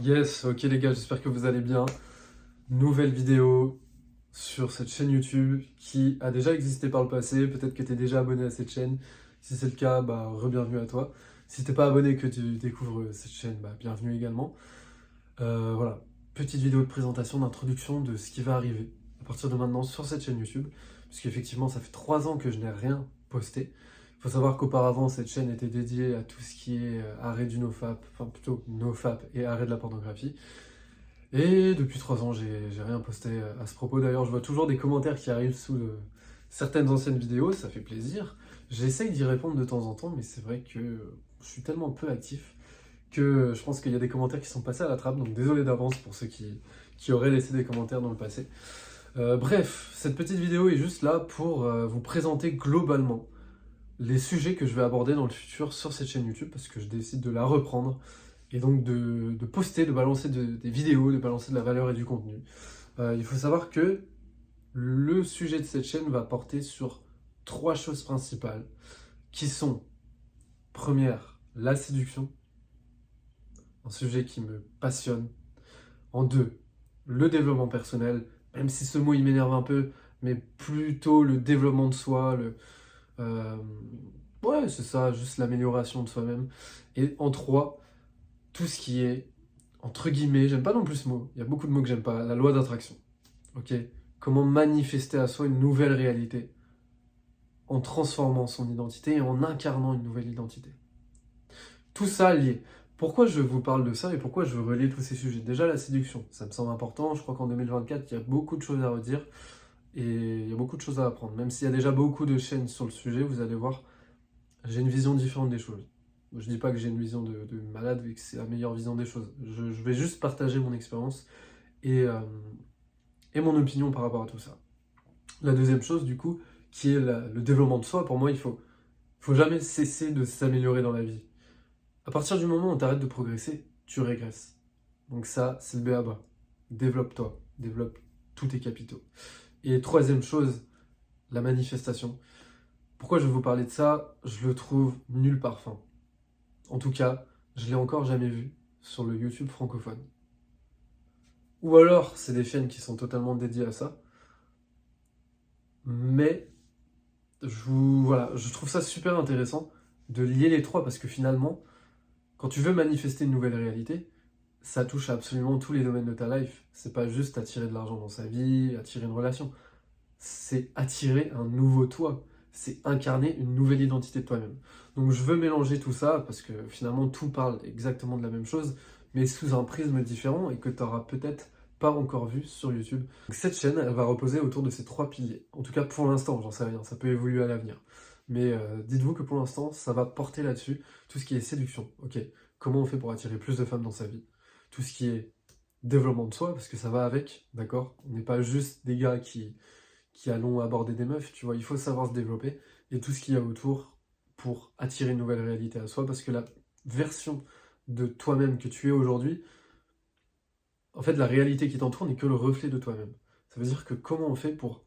Yes, ok les gars, j'espère que vous allez bien. Nouvelle vidéo sur cette chaîne YouTube qui a déjà existé par le passé. Peut-être que tu es déjà abonné à cette chaîne. Si c'est le cas, bah re-bienvenue à toi. Si t'es pas abonné et que tu découvres cette chaîne, bah bienvenue également. Voilà, petite vidéo de présentation, d'introduction de ce qui va arriver à partir de maintenant sur cette chaîne YouTube. Puisqu'effectivement, ça fait 3 ans que je n'ai rien posté. Il faut savoir qu'auparavant, cette chaîne était dédiée à tout ce qui est arrêt du nofap, enfin plutôt nofap et arrêt de la pornographie. Et depuis 3 ans, j'ai rien posté à ce propos. D'ailleurs, je vois toujours des commentaires qui arrivent sous certaines anciennes vidéos, ça fait plaisir. J'essaye d'y répondre de temps en temps, mais c'est vrai que je suis tellement peu actif que je pense qu'il y a des commentaires qui sont passés à la trappe, donc désolé d'avance pour ceux qui auraient laissé des commentaires dans le passé. Bref, cette petite vidéo est juste là pour vous présenter globalement les sujets que je vais aborder dans le futur sur cette chaîne YouTube, parce que je décide de la reprendre et donc de poster, de balancer des vidéos, de balancer de la valeur et du contenu. Il faut savoir que le sujet de cette chaîne va porter sur 3 choses principales, qui sont, première, la séduction, un sujet qui me passionne. En 2, le développement personnel, même si ce mot il m'énerve un peu, mais plutôt le développement de soi, euh, ouais c'est ça, juste l'amélioration de soi-même. Et en 3, tout ce qui est, entre guillemets, j'aime pas non plus ce mot, il y a beaucoup de mots que j'aime pas, la loi d'attraction, ok? Comment manifester à soi une nouvelle réalité en transformant son identité et en incarnant une nouvelle identité. Tout ça lié. Pourquoi je vous parle de ça et pourquoi je veux relayer tous ces sujets? Déjà la séduction, ça me semble important, je crois qu'en 2024, il y a beaucoup de choses à redire et il y a beaucoup de choses à apprendre. Même s'il y a déjà beaucoup de chaînes sur le sujet, vous allez voir, j'ai une vision différente des choses. Je dis pas que j'ai une vision de malade et que c'est la meilleure vision des choses. Je vais juste partager mon expérience et, euh, et mon opinion par rapport à tout ça. La deuxième chose, du coup, qui est le développement de soi, pour moi, faut jamais cesser de s'améliorer dans la vie. À partir du moment où tu arrêtes de progresser, tu régresses. Donc ça, c'est le b.a.-ba. Développe-toi, développe tous tes capitaux. Et troisième chose, la manifestation. Pourquoi je vais vous parler de ça? Je le trouve nulle part fin. En tout cas, je l'ai encore jamais vu sur le YouTube francophone. Ou alors, c'est des chaînes qui sont totalement dédiées à ça. Mais voilà, je trouve ça super intéressant de lier les trois parce que finalement, quand tu veux manifester une nouvelle réalité, ça touche à absolument tous les domaines de ta life. C'est pas juste attirer de l'argent dans sa vie, attirer une relation. C'est attirer un nouveau toi. C'est incarner une nouvelle identité de toi-même. Donc je veux mélanger tout ça parce que finalement tout parle exactement de la même chose, mais sous un prisme différent et que tu n'auras peut-être pas encore vu sur YouTube. Donc cette chaîne, elle va reposer autour de ces 3 piliers. En tout cas pour l'instant, j'en sais rien, ça peut évoluer à l'avenir. Mais dites-vous que pour l'instant, ça va porter là-dessus tout ce qui est séduction. Ok, comment on fait pour attirer plus de femmes dans sa vie? Tout ce qui est développement de soi, parce que ça va avec, d'accord? On n'est pas juste des gars qui allons aborder des meufs, tu vois, il faut savoir se développer, et tout ce qu'il y a autour pour attirer une nouvelle réalité à soi, parce que la version de toi-même que tu es aujourd'hui, en fait, la réalité qui t'entoure n'est que le reflet de toi-même. Ça veut dire que comment on fait pour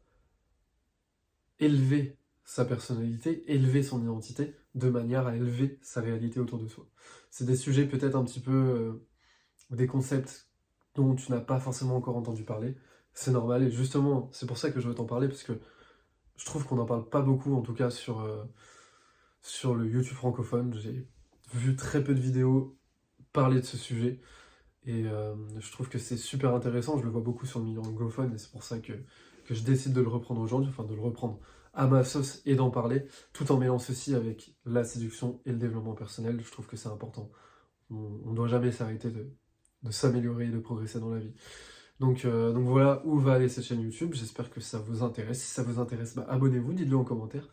élever sa personnalité, élever son identité, de manière à élever sa réalité autour de soi. C'est des sujets peut-être un petit peu, des concepts dont tu n'as pas forcément encore entendu parler, c'est normal, et justement, c'est pour ça que je veux t'en parler, parce que je trouve qu'on n'en parle pas beaucoup, en tout cas sur le YouTube francophone. J'ai vu très peu de vidéos parler de ce sujet, et je trouve que c'est super intéressant. Je le vois beaucoup sur le milieu anglophone, et c'est pour ça que je décide de le reprendre aujourd'hui, enfin de le reprendre à ma sauce et d'en parler, tout en mêlant ceci avec la séduction et le développement personnel. Je trouve que c'est important. On ne doit jamais s'arrêter de s'améliorer et de progresser dans la vie. Donc voilà où va aller cette chaîne YouTube, j'espère que ça vous intéresse. Si ça vous intéresse, bah, abonnez-vous, dites-le en commentaire.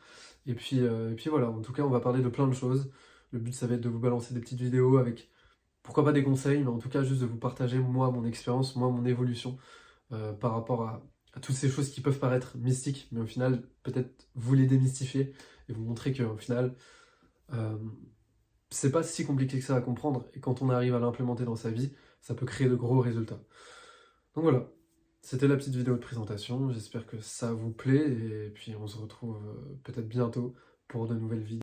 Et puis voilà, en tout cas on va parler de plein de choses. Le but ça va être de vous balancer des petites vidéos avec, pourquoi pas des conseils, mais en tout cas juste de vous partager moi mon expérience, moi mon évolution par rapport à toutes ces choses qui peuvent paraître mystiques, mais au final peut-être vous les démystifier et vous montrer qu'au final euh, c'est pas si compliqué que ça à comprendre, et quand on arrive à l'implémenter dans sa vie, ça peut créer de gros résultats. Donc voilà, c'était la petite vidéo de présentation, j'espère que ça vous plaît, et puis on se retrouve peut-être bientôt pour de nouvelles vidéos.